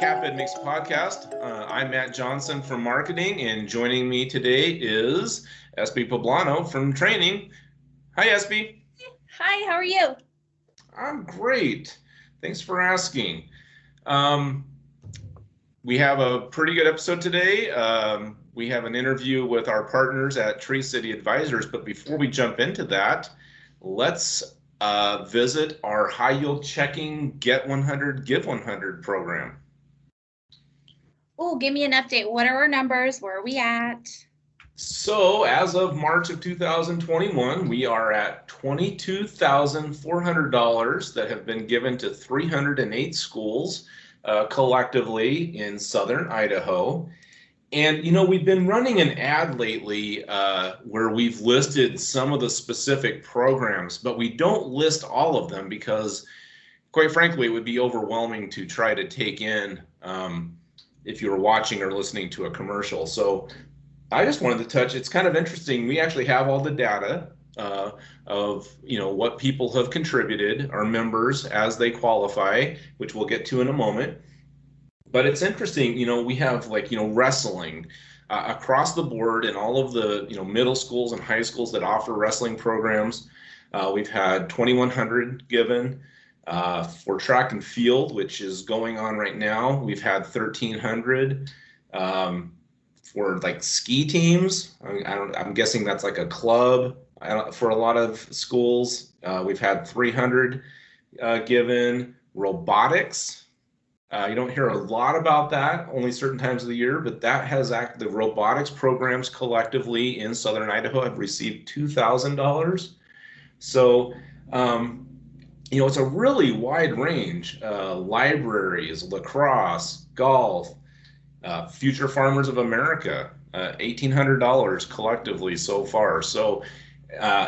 CapEd Makes podcast. I'm Matt Johnson from marketing, and joining me today is SB Poblano from training. Hi, SB. Hi, how are you? I'm great. Thanks for asking. We have a pretty good episode today. We have an interview with our partners at Tree City Advisors, but before we jump into that, let's visit our high yield checking Get 100, Give 100 program. Oh, give me an update. What are our numbers? Where are we at? So as of March of 2021, we are at $22,400 that have been given to 308 schools collectively in southern Idaho. And, you know, we've been running an ad lately where we've listed some of the specific programs, but we don't list all of them because, quite frankly, it would be overwhelming to try to take in if you were watching or listening to a commercial. So I just wanted to touch, it's kind of interesting. We actually have all the data of, you know, what people have contributed, our members as they qualify, which we'll get to in a moment. But it's interesting, you know, we have like, you know, wrestling across the board in all of the, you know, middle schools and high schools that offer wrestling programs. We've had 2,100 given. For track and field, which is going on right now, we've had 1,300. For like ski teams, I'm guessing that's like a club for a lot of schools. We've had 300 given. Robotics, you don't hear a lot about that, only certain times of the year, but that has the robotics programs collectively in southern Idaho have received $2,000. So you know, it's a really wide range. Libraries, lacrosse, golf, Future Farmers of America, $1,800 collectively so far. So,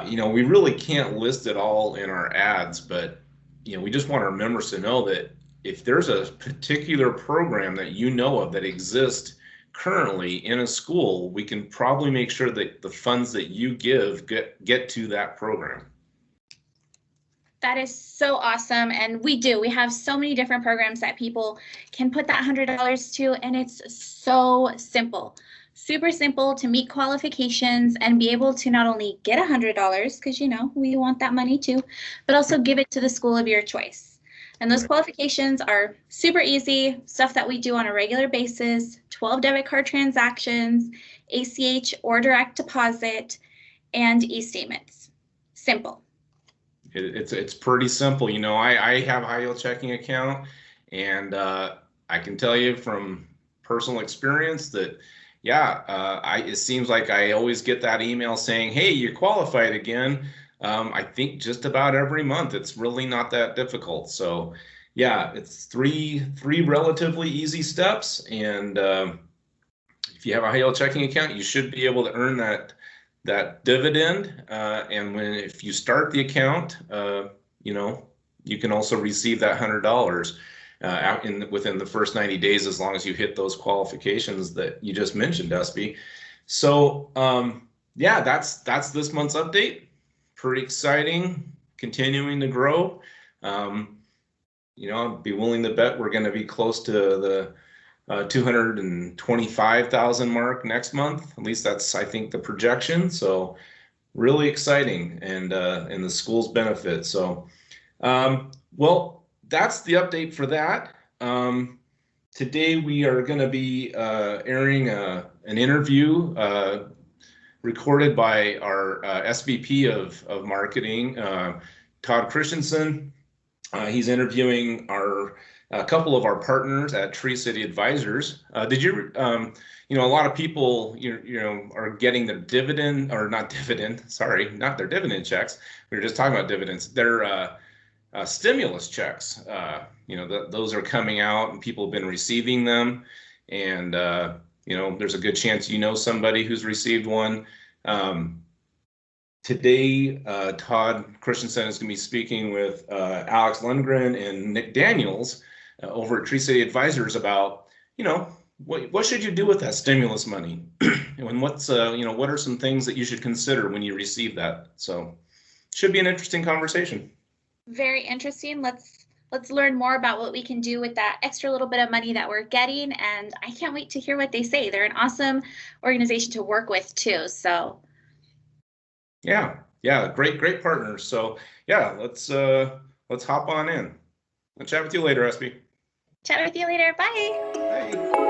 you know, we really can't list it all in our ads, but, you know, we just want our members to know that if there's a particular program that you know of that exists currently in a school, we can probably make sure that the funds that you give get to that program. That is so awesome. And we have so many different programs that people can put that $100 to, and it's so simple, super simple to meet qualifications and be able to not only get $100, because, you know, we want that money too, but also give it to the school of your choice. And those qualifications are super easy, stuff that we do on a regular basis, 12 debit card transactions, ACH or direct deposit, and e-statements. Simple. It's pretty simple. You know, I have a high yield checking account, and I can tell you from personal experience that, yeah, it seems like I always get that email saying, hey, you're qualified again. I think just about every month. It's really not that difficult. So yeah, it's three relatively easy steps. And if you have a high yield checking account, you should be able to earn that dividend, and if you start the account, you know, you can also receive that $100 within the first 90 days, as long as you hit those qualifications that you just mentioned, SB. So yeah, that's this month's update. Pretty exciting, continuing to grow. You know, I'd be willing to bet we're going to be close to the 225,000 mark next month. At least that's, I think, the projection. So really exciting, and the schools benefit. So, well, that's the update for that. Today we are going to be airing an interview recorded by our SVP of marketing, Todd Christensen. He's interviewing a couple of our partners at Tree City Advisors. Did you, you know, a lot of people, you know, are getting their dividend, or not dividend, sorry, not their dividend checks. We were just talking about dividends. Their stimulus checks, you know, those are coming out, and people have been receiving them. And, you know, there's a good chance you know somebody who's received one. Today, Todd Christensen is going to be speaking with Alex Lundgren and Nick Daniels over at Tree City Advisors about, you know, what should you do with that stimulus money, and what's you know, what are some things that you should consider when you receive that. So, should be an interesting conversation. Very interesting. Let's let's learn more about what we can do with that extra little bit of money that we're getting. And I can't wait to hear what they say. They're an awesome organization to work with too. So Yeah, great partners. So yeah, let's hop on in. I'll chat with you later, SB. Chat with you later. Bye. Bye.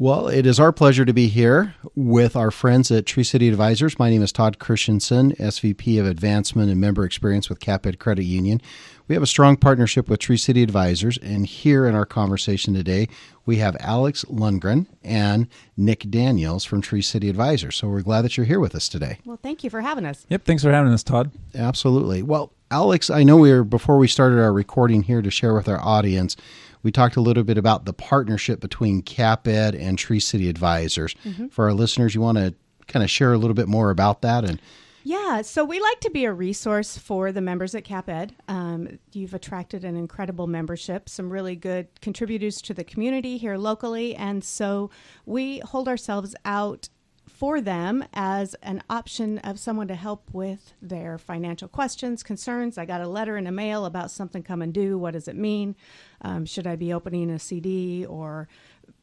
Well, it is our pleasure to be here with our friends at Tree City Advisors. My name is Todd Christensen, SVP of Advancement and Member Experience with CapEd Credit Union. We have a strong partnership with Tree City Advisors, and here in our conversation today, we have Alex Lundgren and Nick Daniels from Tree City Advisors. So we're glad that you're here with us today. Well, thank you for having us. Yep, thanks for having us, Todd. Absolutely. Well, Alex, I know before we started our recording here to share with our audience, we talked a little bit about the partnership between CapEd and Tree City Advisors. Mm-hmm. For our listeners, you want to kind of share a little bit more about that? Yeah, so we like to be a resource for the members at CapEd. You've attracted an incredible membership, some really good contributors to the community here locally, and so we hold ourselves out for them as an option of someone to help with their financial questions, concerns. I got a letter in the mail about something coming due. What does it mean? Should I be opening a CD or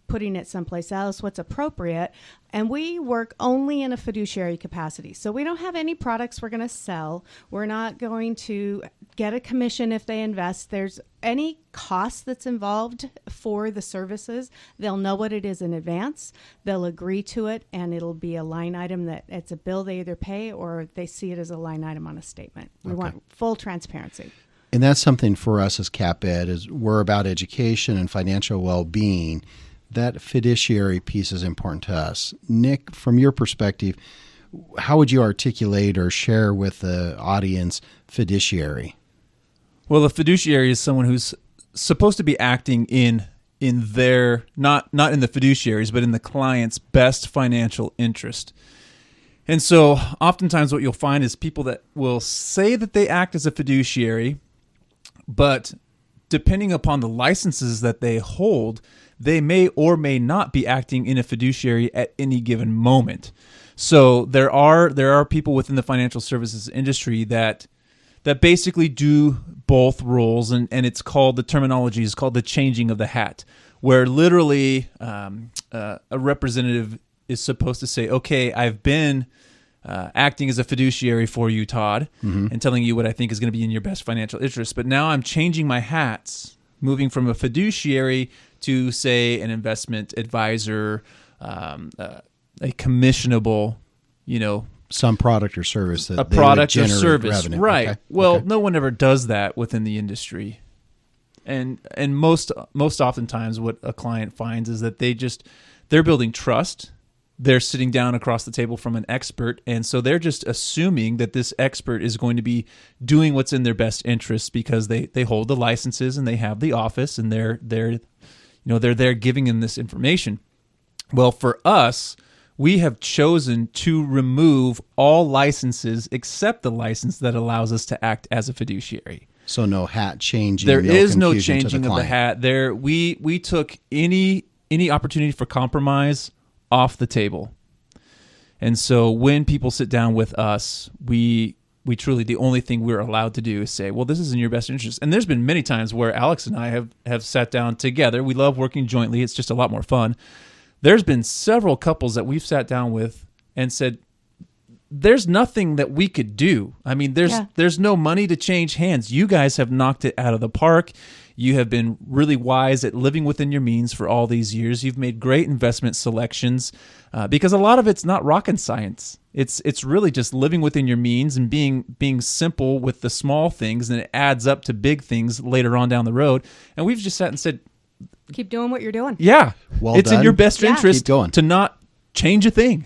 putting it someplace else? What's appropriate? And we work only in a fiduciary capacity. So we don't have any products we're going to sell. We're not going to get a commission if they invest. There's any cost that's involved for the services. They'll know what it is in advance. They'll agree to it, and it'll be a line item that it's a bill they either pay or they see it as a line item on a statement. We want full transparency. And that's something for us as CapEd, is we're about education and financial well-being. That fiduciary piece is important to us. Nick, from your perspective, how would you articulate or share with the audience fiduciary? Well, a fiduciary is someone who's supposed to be acting in their, not in the fiduciaries, but in the client's best financial interest. And so oftentimes what you'll find is people that will say that they act as a fiduciary, but depending upon the licenses that they hold, they may or may not be acting in a fiduciary at any given moment. So there are people within the financial services industry that basically do both roles, and it's called, the terminology is called the changing of the hat, where literally a representative is supposed to say, okay, I've been acting as a fiduciary for you, Todd, mm-hmm. and telling you what I think is going to be in your best financial interest, but now I'm changing my hats, moving from a fiduciary to, say, an investment advisor, a commissionable, some product or service that a product or service, revenue. Right? Okay. Well, no one ever does that within the industry, and most oftentimes, what a client finds is that they're building trust. They're sitting down across the table from an expert, and so they're just assuming that this expert is going to be doing what's in their best interest because they hold the licenses and they have the office, and they're there giving them this information. Well, for us, we have chosen to remove all licenses except the license that allows us to act as a fiduciary. So no hat changing. There is no confusion changing of the hat. We took any opportunity for compromise off the table. And so when people sit down with us, we truly, the only thing we're allowed to do is say, well, this is in your best interest. And there's been many times where Alex and I have sat down together. We love working jointly. It's just a lot more fun. There's been several couples that we've sat down with and said, there's nothing that we could do. I mean, there's no money to change hands. You guys have knocked it out of the park. You have been really wise at living within your means for all these years. You've made great investment selections because a lot of it's not rocket science. It's really just living within your means and being simple with the small things, and it adds up to big things later on down the road. And we've just sat and said, keep doing what you're doing. Yeah, well it's done. In your best interest Keep going. to not change a thing.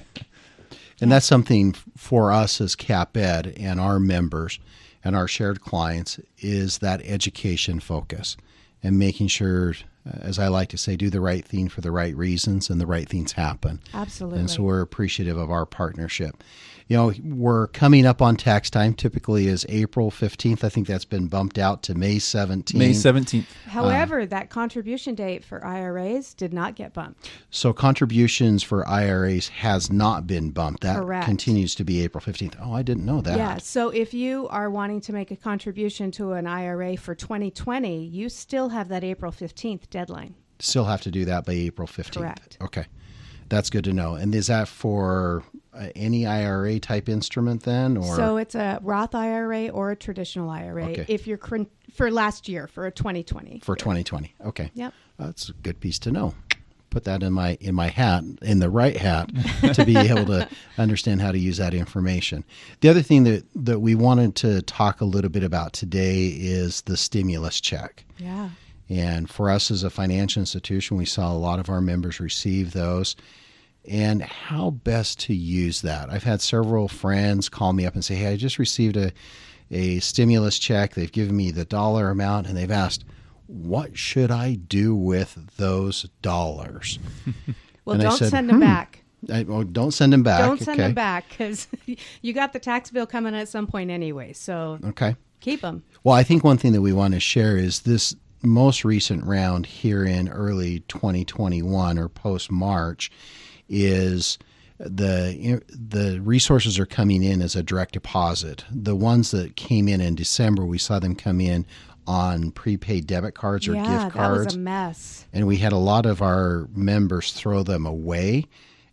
And that's something for us as CapEd and our members and our shared clients, is that education focus and making sure, as I like to say, do the right thing for the right reasons and the right things happen. Absolutely. And so we're appreciative of our partnership. we're coming up on tax time. Typically is April 15th. I think that's been bumped out to May 17th. May 17th. However, that contribution date for IRAs did not get bumped. So contributions for IRAs has not been bumped. That Correct. continues to be April 15th. Oh, I didn't know that. Yeah, so if you are wanting to make a contribution to an IRA for 2020, you still have that April 15th deadline. Still have to do that by April 15th. Correct. Okay. That's good to know. And is that for any IRA type instrument then? Or So it's a Roth IRA or a traditional IRA Okay. if you're for last year, for a 2020. for 2020? Okay. Yep. That's a good piece to know. Put that in my hat, in the right hat, to be able to understand how to use that information. The other thing that we wanted to talk a little bit about today is the stimulus check. Yeah. And for us as a financial institution, we saw a lot of our members receive those. And how best to use that. I've had several friends call me up and say, hey, I just received a stimulus check. They've given me the dollar amount, and they've asked, what should I do with those dollars? Well, And I don't said, send them back. Don't send them back. Don't send Okay. them back because you got the tax bill coming at some point anyway. So Okay. keep them. Well, I think one thing that we want to share is this most recent round here in early 2021 or post-March is the resources are coming in as a direct deposit. The ones that came in December, we saw them come in on prepaid debit cards or Yeah, gift that was cards. a mess. And we had a lot of our members throw them away.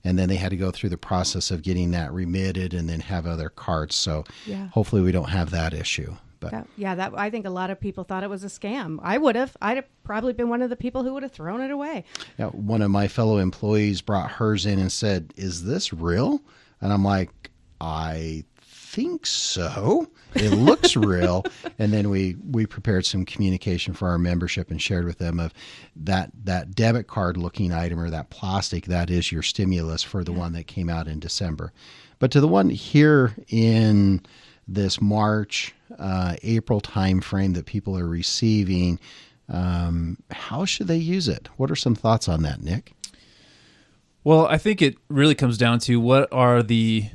And then they had to go through the process of getting that remitted and then have other cards. So Yeah. hopefully we don't have that issue. But That I think a lot of people thought it was a scam. I would have. I'd have probably been one of the people who would have thrown it away. yeah, one of my fellow employees brought hers in and said, is this real? And I'm like, I think so. It looks real. And then we prepared some communication for our membership and shared with them of that debit card looking item or that plastic, that is your stimulus for the one that came out in December. But to the one here in this March, April timeframe that people are receiving, how should they use it? What are some thoughts on that, Nick? Well, I think it really comes down to what are the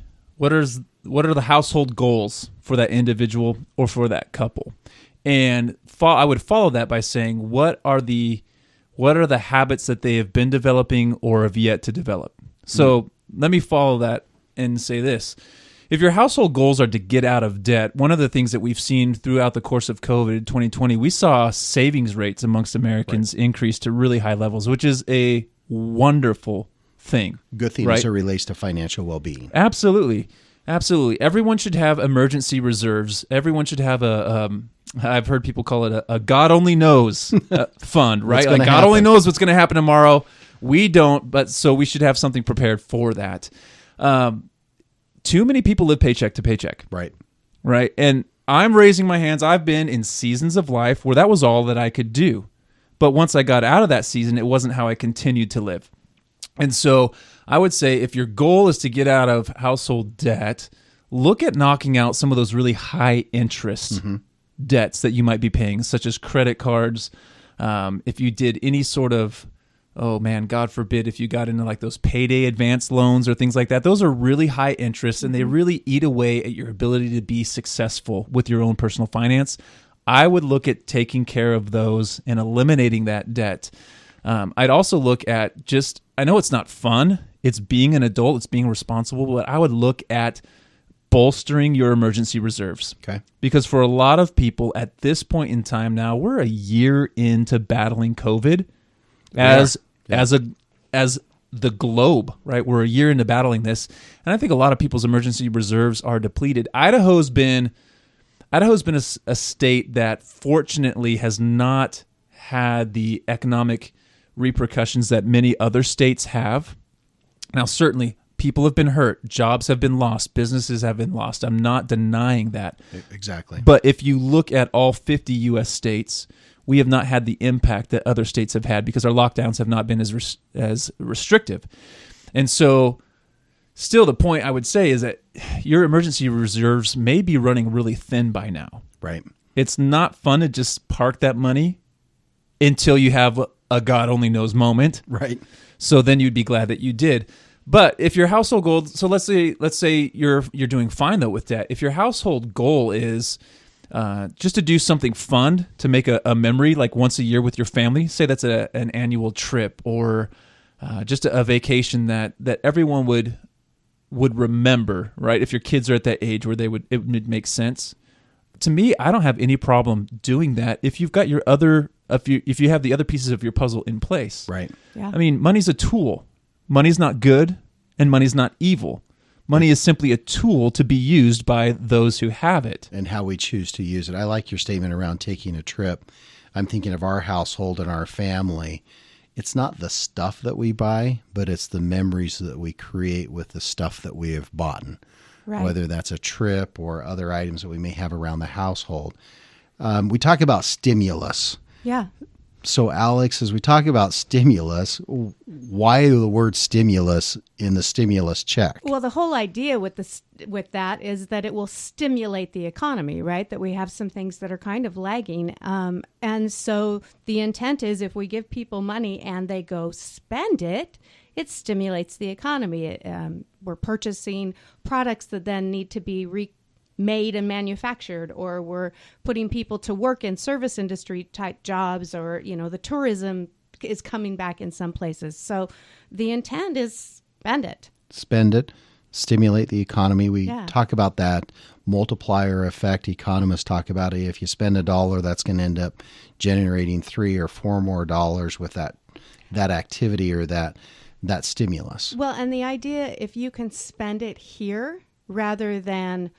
household goals for that individual or for that couple, and I would follow that by saying what are the habits that they have been developing or have yet to develop. So let me follow that and say this. If your household goals are to get out of debt, one of the things that we've seen throughout the course of COVID 2020, we saw savings rates amongst Americans increase to really high levels, which is a wonderful thing. Good thing as it relates to financial well-being. Absolutely. Absolutely. Everyone should have emergency reserves. Everyone should have I've heard people call it a God only knows fund, right? Like God only knows what's going to happen tomorrow. We don't, but so we should have something prepared for that. Too many people live paycheck to paycheck. Right. Right. And I'm raising my hands. I've been in seasons of life where that was all that I could do. But once I got out of that season, it wasn't how I continued to live. And so I would say if your goal is to get out of household debt, look at knocking out some of those really high interest debts that you might be paying, such as credit cards. If you did any sort of, oh man, God forbid, if you got into like those payday advance loans or things like that, those are really high interest and they really eat away at your ability to be successful with your own personal finance. I would look at taking care of those and eliminating that debt. I'd also look at I know it's not fun. It's being an adult. It's being responsible. But I would look at bolstering your emergency reserves. Okay. Because for a lot of people at this point in time now, we're a year into battling COVID as the globe, right? We're a year into battling this. And I think a lot of people's emergency reserves are depleted. Idaho's been a state that fortunately has not had the economic repercussions that many other states have. Now, certainly, people have been hurt, jobs have been lost, businesses have been lost. I'm not denying that. Exactly. But if you look at all 50 U.S. states, we have not had the impact that other states have had because our lockdowns have not been as restrictive. And so, still, the point I would say is that your emergency reserves may be running really thin by now. Right. It's not fun to just park that money until you have a God only knows moment. Right. So then you'd be glad that you did. But if your household goal, so let's say you're doing fine though with debt. If your household goal is just to do something fun, to make a memory like once a year with your family, say that's an annual trip or just a vacation that everyone would remember, right? If your kids are at that age where it would make sense. To me, I don't have any problem doing that if you've got if you have the other pieces of your puzzle in place. Right. Yeah. I mean, money's a tool. Money's not good and money's not evil. Money is simply a tool to be used by those who have it. And how we choose to use it. I like your statement around taking a trip. I'm thinking of our household and our family. It's not the stuff that we buy, but it's the memories that we create with the stuff that we have bought. Right. Whether that's a trip or other items that we may have around the household. We talk about stimulus. Yeah. So, Alex, as we talk about stimulus, why the word stimulus in the stimulus check? Well, the whole idea with that is that it will stimulate the economy, right? That we have some things that are kind of lagging. And so the intent is if we give people money and they go spend it, it stimulates the economy. We're purchasing products that then need to be made and manufactured, or we're putting people to work in service industry type jobs, or, the tourism is coming back in some places. So the intent is spend it, stimulate the economy. We Yeah. talk about that multiplier effect. Economists talk about it. If you spend $1, that's going to end up generating $3 or $4 more with that activity or that stimulus. Well, and the idea, if you can spend it here rather than,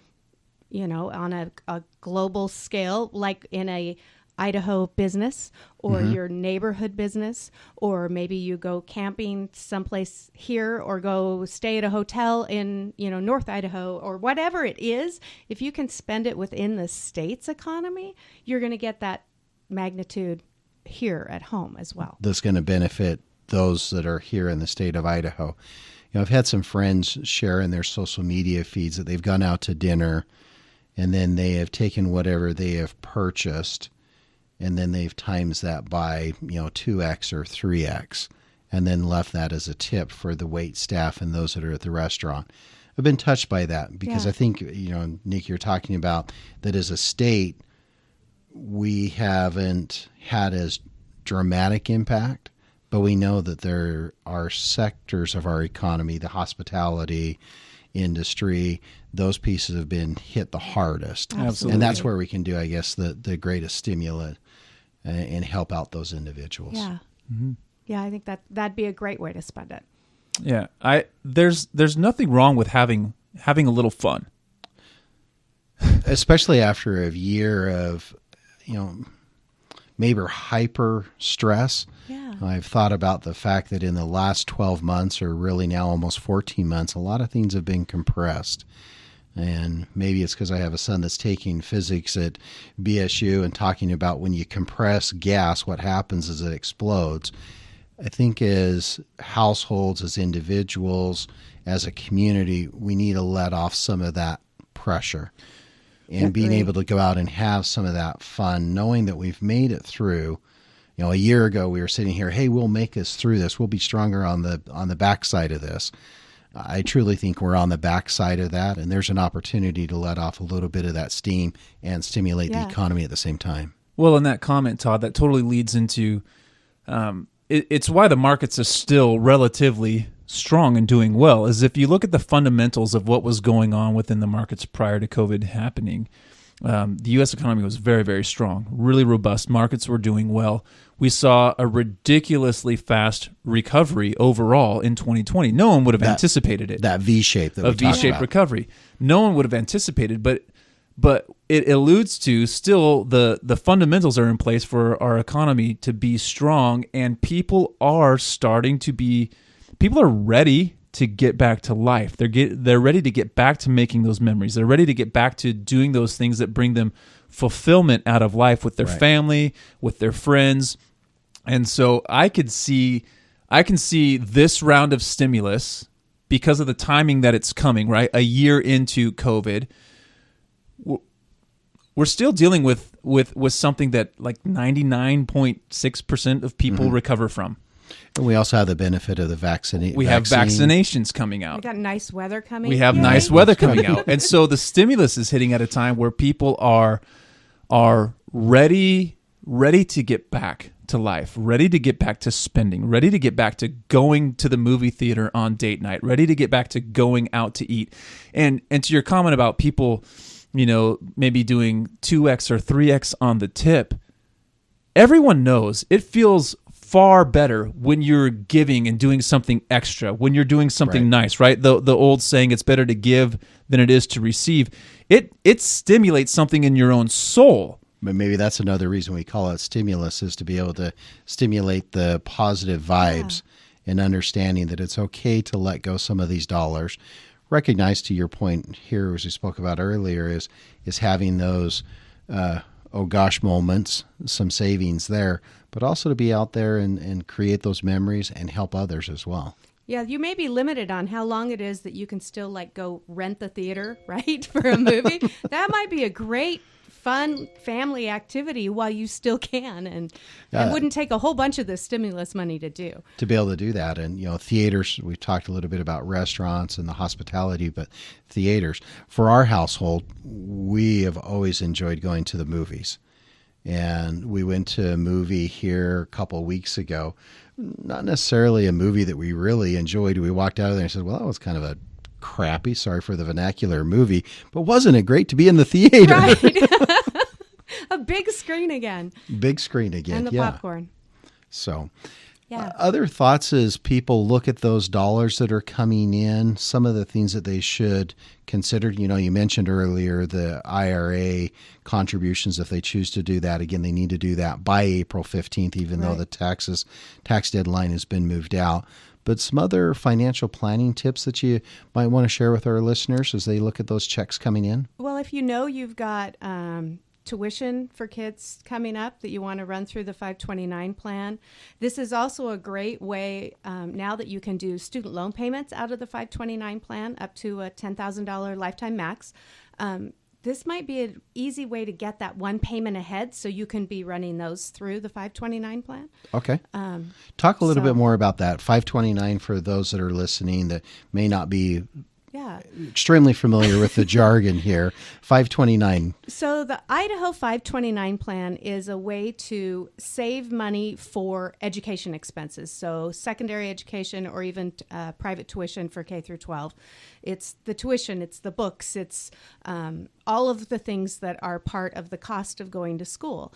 on a global scale, like in a Idaho business or your neighborhood business, or maybe you go camping someplace here or go stay at a hotel in, North Idaho or whatever it is, if you can spend it within the state's economy, you're going to get that magnitude here at home as well. That's going to benefit those that are here in the state of Idaho. I've had some friends share in their social media feeds that they've gone out to dinner and then they have taken whatever they have purchased and then they've times that by, 2x or 3x and then left that as a tip for the wait staff and those that are at the restaurant. I've been touched by that because Yeah. I think, Nick, you're talking about that as a state, we haven't had as dramatic impact, but we know that there are sectors of our economy, the hospitality industry, those pieces have been hit the hardest. Absolutely. And that's where we can do, I guess, the greatest stimulant and help out those individuals. Yeah. Mm-hmm. Yeah, I think that'd be a great way to spend it. Yeah, there's nothing wrong with having a little fun, Especially after a year of, maybe hyper stress. Yeah. I've thought about the fact that in the last 12 months, or really now almost 14 months, a lot of things have been compressed. And maybe it's because I have a son that's taking physics at BSU and talking about when you compress gas, what happens is it explodes. I think as households, as individuals, as a community, we need to let off some of that pressure. And being able to go out and have some of that fun, knowing that we've made it through. A year ago we were sitting here, hey, we'll make us through this. We'll be stronger on the backside of this. I truly think we're on the backside of that, and there's an opportunity to let off a little bit of that steam and stimulate the economy at the same time. Well, in that comment, Todd, that totally leads into it's why the markets are still relatively strong and doing well. Is if you look at the fundamentals of what was going on within the markets prior to COVID happening, the U.S. economy was very, very strong, really robust. Markets were doing well. We saw a ridiculously fast recovery overall in 2020. No one would have anticipated it. That V-shape that we talked about. A V-shaped recovery. No one would have anticipated, but it alludes to still the fundamentals are in place for our economy to be strong, and people are ready to get back to life. They're ready to get back to making those memories. They're ready to get back to doing those things that bring them fulfillment out of life with their family, with their friends. And so I can see this round of stimulus, because of the timing that it's coming, right? A year into COVID, we're still dealing with something that like 99.6% of people recover from. And we also have the benefit of the vaccine. We have vaccinations coming out. We got nice weather coming. We have Yay. nice weather coming out. And so the stimulus is hitting at a time where people are ready to get back to life, ready to get back to spending, ready to get back to going to the movie theater on date night, ready to get back to going out to eat. And to your comment about people, maybe doing 2x or 3x on the tip, everyone knows it feels far better when you're giving and doing something extra, when you're doing something nice, right? The old saying, it's better to give than it is to receive. It stimulates something in your own soul. But maybe that's another reason we call it stimulus, is to be able to stimulate the positive vibes and understanding that it's okay to let go some of these dollars. Recognize, to your point here, as we spoke about earlier, is having those oh gosh moments, some savings there, but also to be out there and create those memories and help others as well. Yeah, you may be limited on how long it is that you can still go rent the theater, right, for a movie. That might be a great, fun family activity while you still can, and wouldn't take a whole bunch of the stimulus money to do. To be able to do that. And, theaters, we've talked a little bit about restaurants and the hospitality, but theaters, for our household, we have always enjoyed going to the movies. And we went to a movie here a couple of weeks ago, not necessarily a movie that we really enjoyed. We walked out of there and said, well, that was kind of a crappy, sorry for the vernacular, movie, but wasn't it great to be in the theater? Right. A big screen again. Big screen again, and the popcorn. So, yeah. Other thoughts as people look at those dollars that are coming in, some of the things that they should consider. You mentioned earlier the IRA contributions. If they choose to do that, again, they need to do that by April 15th, even though the tax deadline has been moved out. But some other financial planning tips that you might want to share with our listeners as they look at those checks coming in? Well, if you've got tuition for kids coming up that you want to run through the 529 plan, this is also a great way now that you can do student loan payments out of the 529 plan up to a $10,000 lifetime max. This might be an easy way to get that one payment ahead so you can be running those through the 529 plan. Okay. Talk a little bit more about that. 529 for those that are listening that may not be extremely familiar with the jargon here. 529. So the Idaho 529 plan is a way to save money for education expenses. So secondary education or even private tuition for K through 12. It's the tuition, it's the books, it's all of the things that are part of the cost of going to school.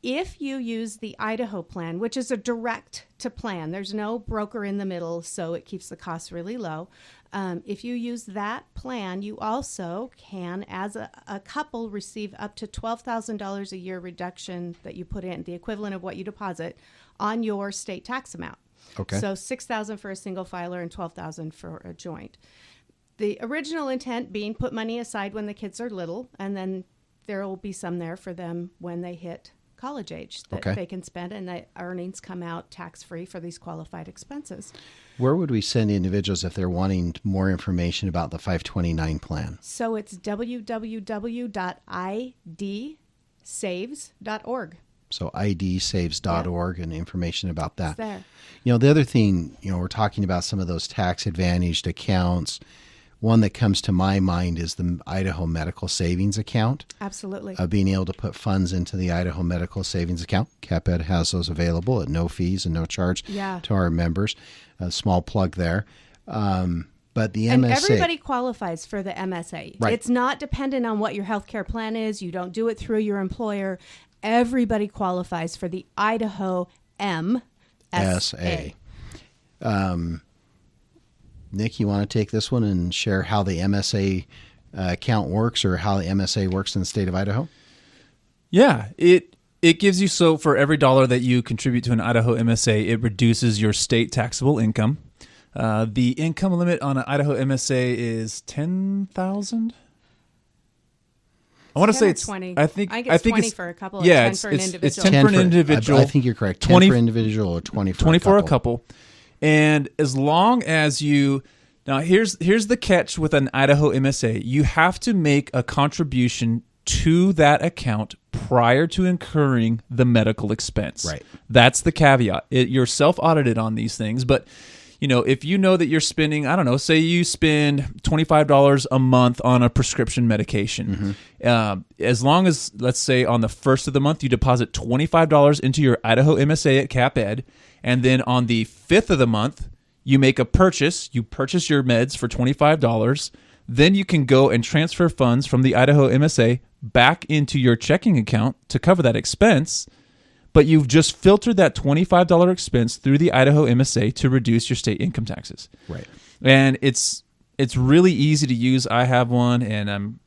If you use the Idaho plan, which is a direct to plan, there's no broker in the middle, so it keeps the costs really low. If you use that plan, you also can, as a couple, receive up to $12,000 a year reduction that you put in, the equivalent of what you deposit, on your state tax amount. Okay. So $6,000 for a single filer and $12,000 for a joint. The original intent being put money aside when the kids are little, and then there will be some there for them when they hit college age that they can spend, and the earnings come out tax-free for these qualified expenses. Where would we send individuals if they're wanting more information about the 529 plan? So it's www.idsaves.org. So idsaves.org and information about that. It's there. The other thing, we're talking about some of those tax-advantaged accounts. One that comes to my mind is the Idaho Medical Savings Account. Absolutely. Being able to put funds into the Idaho Medical Savings Account. CapEd has those available at no fees and no charge to our members. A small plug there. But the MSA. And everybody qualifies for the MSA. Right. It's not dependent on what your healthcare plan is. You don't do it through your employer. Everybody qualifies for the Idaho MSA. Nick, you want to take this one and share how the MSA account works, or how the MSA works in the state of Idaho? Yeah, it gives you, so for every dollar that you contribute to an Idaho MSA, it reduces your state taxable income. The income limit on an Idaho MSA is $10,000. I want to say it's 20. I think it's 20 it's, for a couple. Yeah, and 10 for an individual. It's 10 for an individual. I think you're correct. 10 for individual or 20 for 20 a couple. for a couple. And as long as you, now here's the catch with an Idaho MSA. You have to make a contribution to that account prior to incurring the medical expense. Right. That's the caveat. You're self-audited on these things, but if you know that you're spending, I don't know, say you spend $25 a month on a prescription medication, as long as, let's say, on the first of the month, you deposit $25 into your Idaho MSA at CapEd, and then on the 5th of the month, you make a purchase, you purchase your meds for $25, then you can go and transfer funds from the Idaho MSA back into your checking account to cover that expense. But you've just filtered that $25 expense through the Idaho MSA to reduce your state income taxes. Right. And it's really easy to use. I have one, and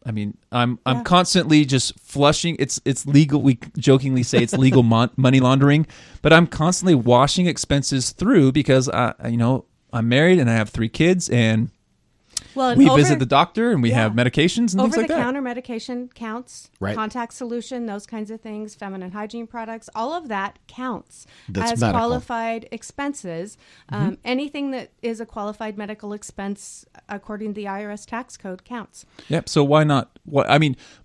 I'm constantly just flushing. It's legal. We jokingly say it's legal money laundering, but I'm constantly washing expenses through because I'm married and I have 3 kids, and we visit the doctor and we have medications and things like that. Over-the-counter medication counts, right. Contact solution, those kinds of things, feminine hygiene products, all of that counts That's as medical. qualified expenses. Anything that is a qualified medical expense, according to the IRS tax code, counts. Yep. So why not?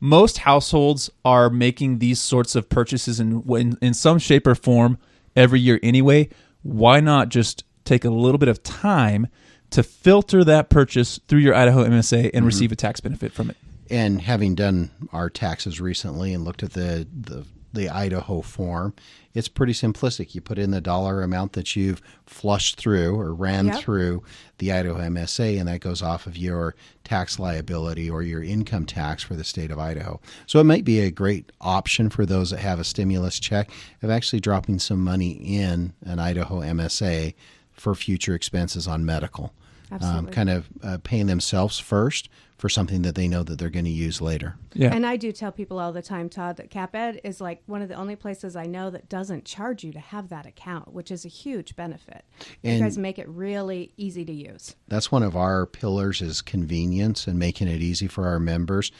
Most households are making these sorts of purchases in some shape or form every year anyway. Why not just take a little bit of time to filter that purchase through your Idaho MSA and receive a tax benefit from it? And having done our taxes recently and looked at the Idaho form, it's pretty simplistic. You put in the dollar amount that you've flushed through or ran through the Idaho MSA, and that goes off of your tax liability or your income tax for the state of Idaho. So it might be a great option for those that have a stimulus check of actually dropping some money in an Idaho MSA for future expenses on medical. Absolutely. Kind of paying themselves first for something that they know that they're going to use later. Yeah. And I do tell people all the time, Todd, that CapEd is like one of the only places I know that doesn't charge you to have that account, which is a huge benefit. And you guys make it really easy to use. that's one of our pillars is convenience and making it easy for our members,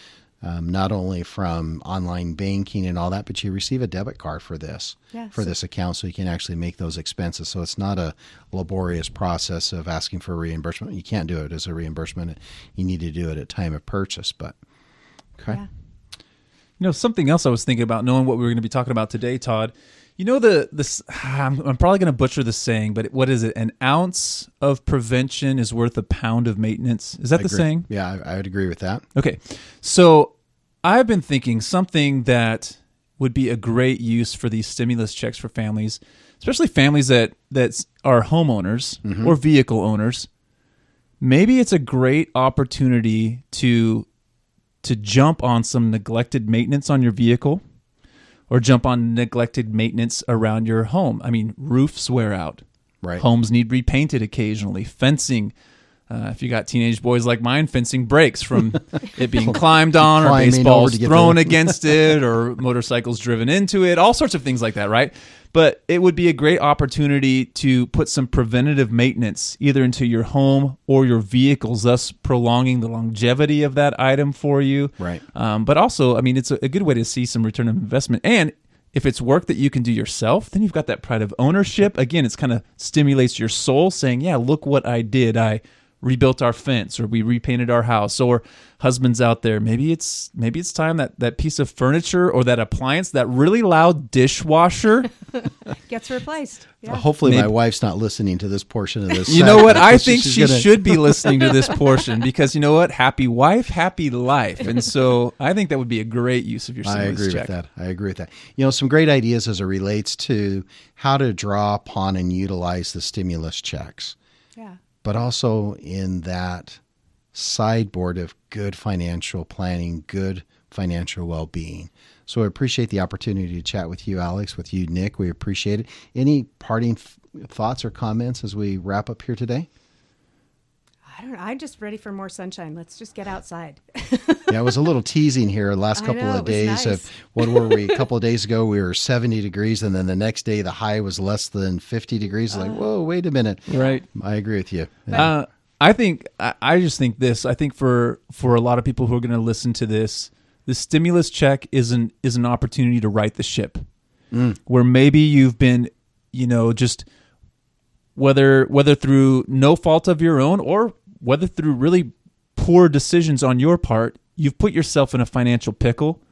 not only from online banking and all that, but you receive a debit card for this, for this account, so you can actually make those expenses. So it's not a laborious process of asking for a reimbursement. You can't do it as a reimbursement. You need to do it at time of purchase. But okay. Yeah. Something else I was thinking about, knowing what we were going to be talking about today, Todd. I'm probably going to butcher the saying, but what is it? An ounce of prevention is worth a pound of maintenance. Is that the saying? Yeah, I would agree with that. Okay. So I've been thinking something that would be a great use for these stimulus checks for families, especially families that are homeowners or vehicle owners. Maybe it's a great opportunity to jump on some neglected maintenance on your vehicle, or jump on neglected maintenance around your home. I mean, roofs wear out. Right. Homes need repainted occasionally. Fencing. If you got teenage boys like mine, fencing breaks from it being climbed on, or baseballs thrown against it, or motorcycles driven into it, all sorts of things like that, right? But it would be a great opportunity to put some preventative maintenance either into your home or your vehicles, thus prolonging the longevity of that item for you. Right. But also, it's a good way to see some return on investment. And if it's work that you can do yourself, then you've got that pride of ownership. Again, it's kind of stimulates your soul saying, yeah, look what I did. I rebuilt our fence, or we repainted our house. Or husbands out there, maybe it's time that piece of furniture or that appliance, that really loud dishwasher gets replaced. Yeah. Hopefully my wife's not listening to this portion of this. You know what? I think she should be listening to this portion, because you know what? Happy wife, happy life. And so I think that would be a great use of your stimulus check. I agree with that. Some great ideas as it relates to how to draw upon and utilize the stimulus checks. Yeah. But also in that sideboard of good financial planning, good financial well-being. So I appreciate the opportunity to chat with you, Alex, with you, Nick. We appreciate it. Any parting thoughts or comments as we wrap up here today? I don't know. I'm just ready for more sunshine. Let's just get outside. Yeah, it was a little teasing here the last couple of days. Nice. Of what were we? A couple of days ago, we were 70 degrees, and then the next day, the high was less than 50 degrees. Like, whoa, wait a minute. Right. I agree with you. I just think this. I think for a lot of people who are going to listen to this, the stimulus check is an opportunity to right the ship, where maybe you've been, just whether through no fault of your own or whether through really poor decisions on your part, you've put yourself in a financial pickle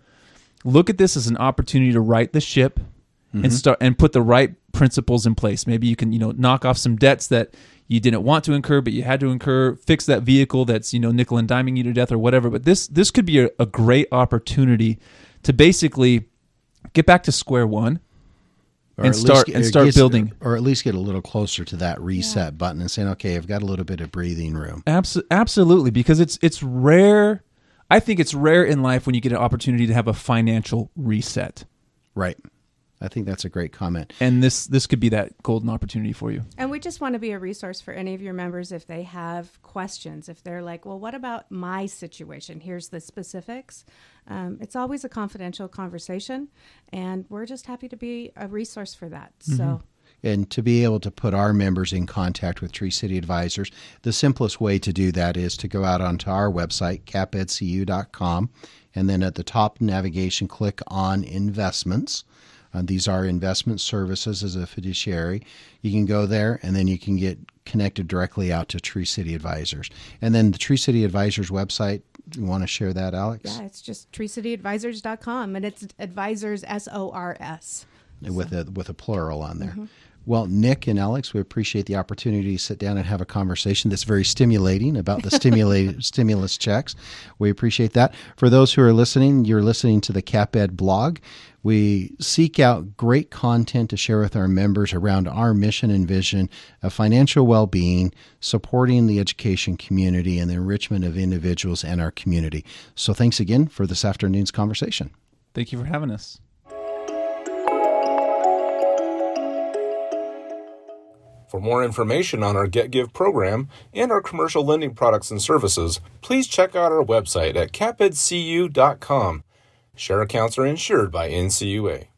look at this as an opportunity to right the ship and start and put the right principles in place. Maybe you can, knock off some debts that you didn't want to incur, but you had to incur, fix that vehicle that's, nickel and diming you to death or whatever. But this could be a great opportunity to basically get back to square one and start building. Or at least get a little closer to that reset button and saying, okay, I've got a little bit of breathing room. Absolutely, because it's rare. I think it's rare in life when you get an opportunity to have a financial reset. Right. I think that's a great comment. And this could be that golden opportunity for you. And we just want to be a resource for any of your members if they have questions. If they're like, well, what about my situation? Here's the specifics. It's always a confidential conversation, and we're just happy to be a resource for that. So. And to be able to put our members in contact with Tree City Advisors, the simplest way to do that is to go out onto our website, capedcu.com, and then at the top navigation, click on Investments. These are investment services as a fiduciary. You can go there, and then you can get connected directly out to Tree City Advisors. And then the Tree City Advisors website, you want to share that, Alex? Yeah, it's just treecityadvisors.com, and it's advisors, SORS. With a plural on there. Well, Nick and Alex, we appreciate the opportunity to sit down and have a conversation that's very stimulating about the stimulus checks. We appreciate that. For those who are listening, you're listening to the CapEd blog. We seek out great content to share with our members around our mission and vision of financial well-being, supporting the education community, and the enrichment of individuals and our community. So thanks again for this afternoon's conversation. Thank you for having us. For more information on our Get Give program and our commercial lending products and services, please check out our website at capedcu.com. Share accounts are insured by NCUA.